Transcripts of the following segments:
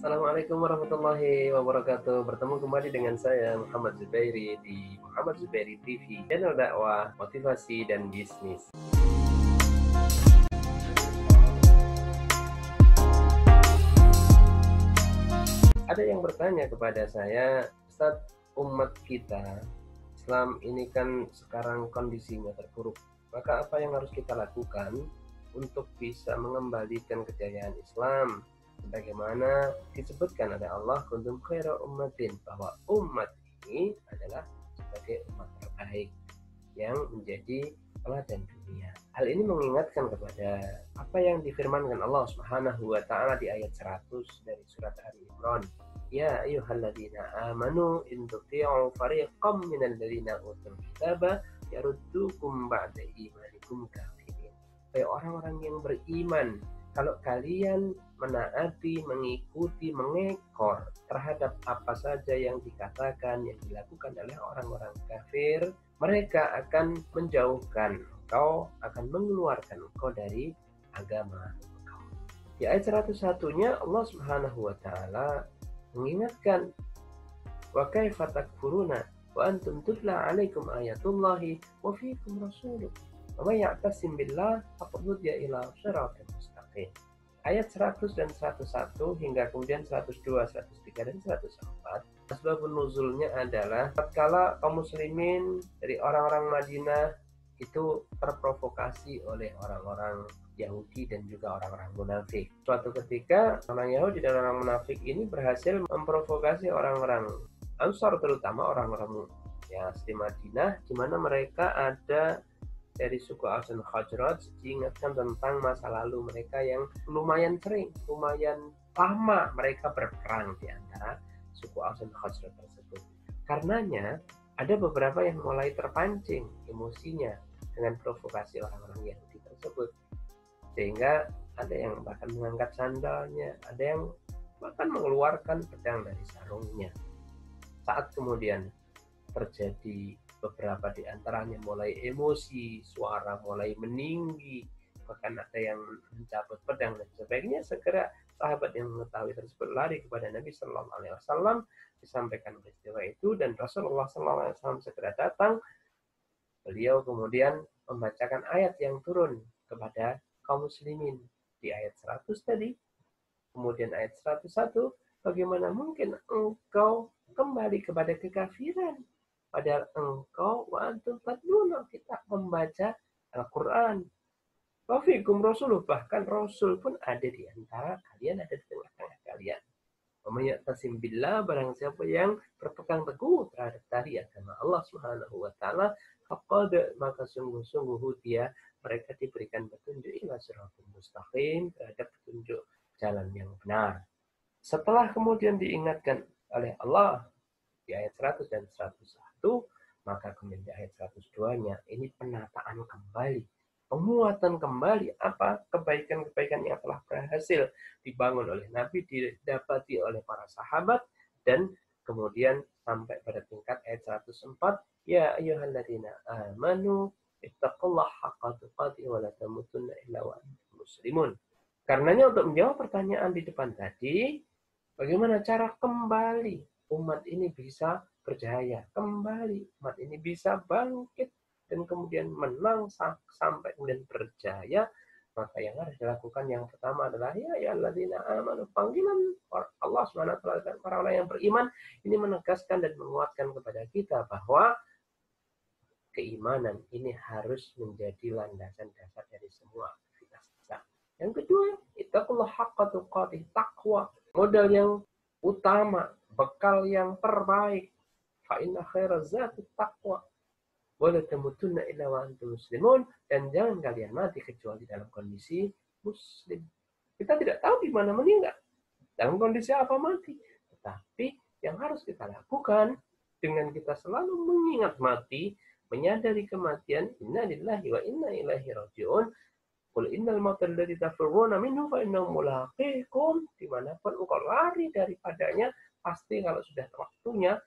Assalamualaikum warahmatullahi wabarakatuh. Bertemu kembali dengan saya Muhammad Zubairi di Muhammad Zubairi TV, channel dakwah, motivasi dan bisnis. Ada yang bertanya kepada saya, Ustaz, umat kita Islam ini kan sekarang kondisinya terpuruk. Maka apa yang harus kita lakukan untuk bisa mengembalikan kejayaan Islam? Sebagaimana disebutkan oleh Allah, kuntum khaira ummatin, bahwa umat ini adalah sebagai umat terbaik yang menjadi teladan dunia. Hal ini mengingatkan kepada apa yang difirmankan Allah Subhanahu wa taala di ayat 100 dari surat Ali Imran. Ya ayyuhalladzina amanu in tuti'u fariqam minal ladzina utul kitaba yaruddukum ba'da imanikum kafirin. Hai orang-orang yang beriman, kalau kalian menaati, mengikuti, mengekor terhadap apa saja yang dikatakan, yang dilakukan oleh orang-orang kafir, mereka akan menjauhkan engkau, akan mengeluarkan engkau dari agama engkau. Di ayat 101-nya Allah Subhanahu wa taala mengingatkan, wa kaifa takfuruna wa antum tutla 'alaikum ayatullahi wa fiikum rasuluh wa may ya'tasim billah faqad hudiya ila shiratal mustaqim. Ayat 100 dan 101 hingga kemudian 102, 103 dan 104. Asbabun nuzulnya adalah tatkala kaum muslimin dari orang-orang Madinah itu terprovokasi oleh orang-orang Yahudi dan juga orang-orang munafik. Suatu ketika orang Yahudi dan orang munafik ini berhasil memprovokasi orang-orang Ansar, terutama orang-orang yang asli Madinah, di mana mereka ada dari suku Aus dan Khazraj, diingatkan tentang masa lalu mereka yang lumayan sering, lumayan lama mereka berperang di antara suku Aus dan Khazraj tersebut. Karenanya ada beberapa yang mulai terpancing emosinya dengan provokasi orang-orang Yahudi tersebut, sehingga ada yang bahkan mengangkat sandalnya, ada yang bahkan mengeluarkan pedang dari sarungnya. Saat kemudian terjadi beberapa di antaranya mulai emosi, suara mulai meninggi, bahkan ada yang mencabut pedang dan sebagainya, segera sahabat yang mengetahui tersebut lari kepada Nabi Sallallahu Alaihi Wasallam, disampaikan peristiwa itu, dan Rasulullah Sallallahu Alaihi Wasallam segera datang. Beliau kemudian membacakan ayat yang turun kepada kaum muslimin di ayat 100 tadi, kemudian ayat 101, bagaimana mungkin engkau kembali kepada kekafiran padahal engkau wa antum tatluna, kita membaca Al-Quran, wa fiikum rasuluh, bahkan Rasul pun ada di antara kalian, ada di tengah-tengah kalian. Wa may ya'tasim billah, barang siapa yang berpegang teguh terhadap tali agama Allah Subhanahu wa taala, faqad, maka sungguh-sungguh dia, mereka diberikan petunjuk ila siratal mustaqim, terhadap petunjuk jalan yang benar. Setelah kemudian diingatkan oleh Allah di ayat 100 dan 101, maka kemudian di ayat 102-nya ini penataan kembali, penguatan kembali apa kebaikan-kebaikan yang telah berhasil dibangun oleh Nabi, didapati oleh para sahabat, dan kemudian sampai pada tingkat ayat 104, ya ayyuhalladzina amanu ittaqullaha haqqa tuqatih wa la tamutunna illa wa antum muslimun. Karenanya untuk menjawab pertanyaan di depan tadi, bagaimana cara kembali umat ini bisa berjaya, kembali umat ini bisa bangkit dan kemudian menang sampai kemudian berjaya, maka yang harus dilakukan yang pertama adalah ya alladzina amanu, panggilan Allah SWT dan orang-orang yang beriman ini menegaskan dan menguatkan kepada kita bahwa keimanan ini harus menjadi landasan dasar dari semua aktivitas kita. Yang kedua, ittaqullah haqqa tuqatih, takwa, modal yang utama, bekal yang terbaik. Fa inna khairaz zati taqwa wa la tamutunna illa wa antum muslimun, dan jangan kalian mati kecuali dalam kondisi muslim. Kita tidak tahu di mana meninggal, dalam kondisi apa mati, tetapi yang harus kita lakukan dengan kita selalu mengingat mati, menyadari kematian, inna lillahi wa inna ilaihi raji'un. Qul innal mautal ladzi tafirruna minhu fa innahu mulaqikum, dimanapun engkau lari daripadanya, pasti kalau sudah waktunya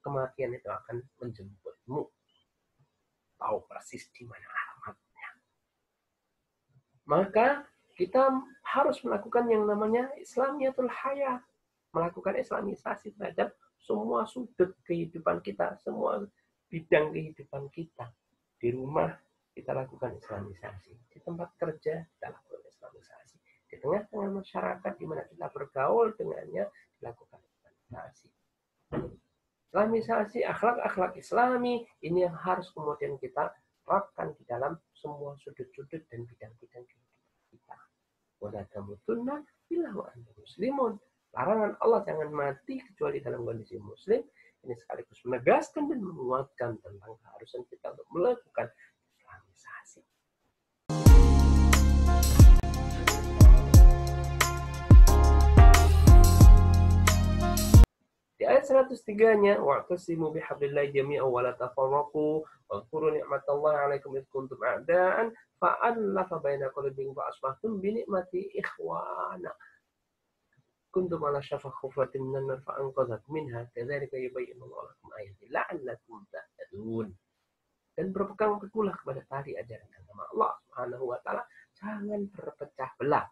kematian itu akan menjemputmu. Tahu persis di mana alamatnya. Maka kita harus melakukan yang namanya Islamiyatul Hayah, melakukan islamisasi terhadap semua sudut kehidupan kita, semua bidang kehidupan kita. Di rumah kita lakukan islamisasi, di tempat kerja kita lakukan islamisasi, di tengah-tengah masyarakat di mana kita bergaul dengannya dilakukan islamisasi. Islamisasi, akhlak-akhlak Islami ini yang harus kemudian kita terapkan di dalam semua sudut-sudut dan bidang-bidang kehidupan kita. Wala tamutunna illa wa antum muslimun. Larangan Allah jangan mati kecuali dalam kondisi muslim. Ini sekaligus menegaskan dan menguatkan tentang keharusan kita untuk melakukan islamisasi. Di ayat 103-nya, wa'tasimu bihablillahi jami'an wa la tafarraqu wadhkuru ni'matallahi 'alaikum id kuntum a'da'an fa'alafa baina qulubikum fa asbahtum bi ni'mati ikhwana. Kuntum ala syafa khufratin minan nar fa anqadhakum minha kadzalika yubayyinu Allahu lakum ayatihi la'allakum tahtadun. Dan berpegang teguhlah kepada tali ajaran agama Allah Subhanahu wa taala, jangan berpecah belah.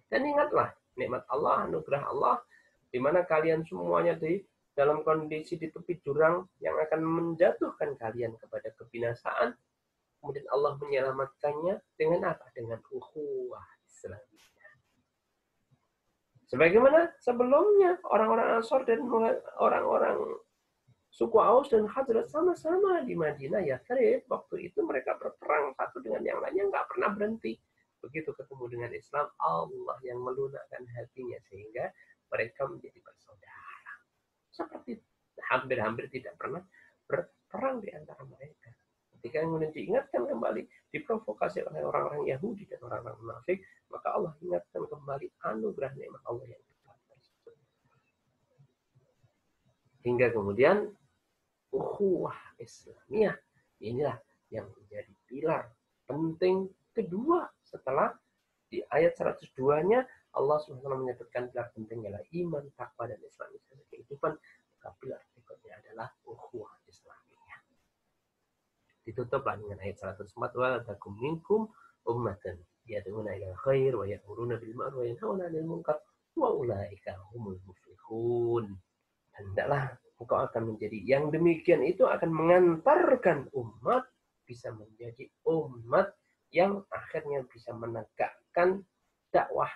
Dan ingatlah nikmat Allah, anugerah Allah, di mana kalian semuanya di dalam kondisi di tepi jurang yang akan menjatuhkan kalian kepada kebinasaan. Kemudian Allah menyelamatkannya dengan apa? Dengan ukhuwah Islamiyah. Sebagaimana sebelumnya orang-orang Ansor dan orang-orang suku Aus dan Khazraj sama-sama di Madinah, Yathrib. Waktu itu mereka berperang satu dengan yang lainnya, nggak pernah berhenti. Begitu ketemu dengan Islam, Allah yang melunakkan hatinya sehingga mereka menjadi bersaudara. Seperti hampir-hampir tidak pernah berperang di antara mereka. Ketika kemudian diingatkan kembali, diprovokasi oleh orang-orang Yahudi dan orang-orang munafik, maka Allah ingatkan kembali anugerah nikmat Allah yang besar tersebut. Hingga kemudian ukhuwah Islamiyah inilah yang menjadi pilar penting kedua setelah di ayat 102-nya Allah SWT menyebutkan pilar penting adalah iman, takwa, dan islamisasi kehidupan. Maka pilar berikutnya adalah ukhuwah Islamiyah. Ditutuplah dengan ayat 104, wa takum minkum ummatan yad'una ilal khair wa ya'muruna bil ma'ruf wa yanhauna 'anil munkar wa ulaika humul muflihun. Dan hendaklah engkau akan menjadi yang demikian itu akan mengantarkan umat bisa menjadi umat yang akhirnya bisa menegakkan dakwah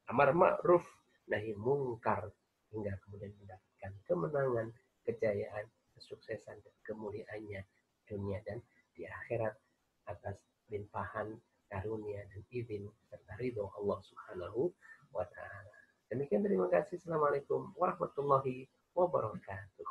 amar ma'ruf nahi mungkar hingga kemudian mendapatkan kemenangan, kejayaan, kesuksesan dan kemuliaannya dunia dan di akhirat atas limpahan karunia dan izin serta ridho Allah Subhanahu wa taala. Demikian, terima kasih. Assalamualaikum warahmatullahi wabarakatuh.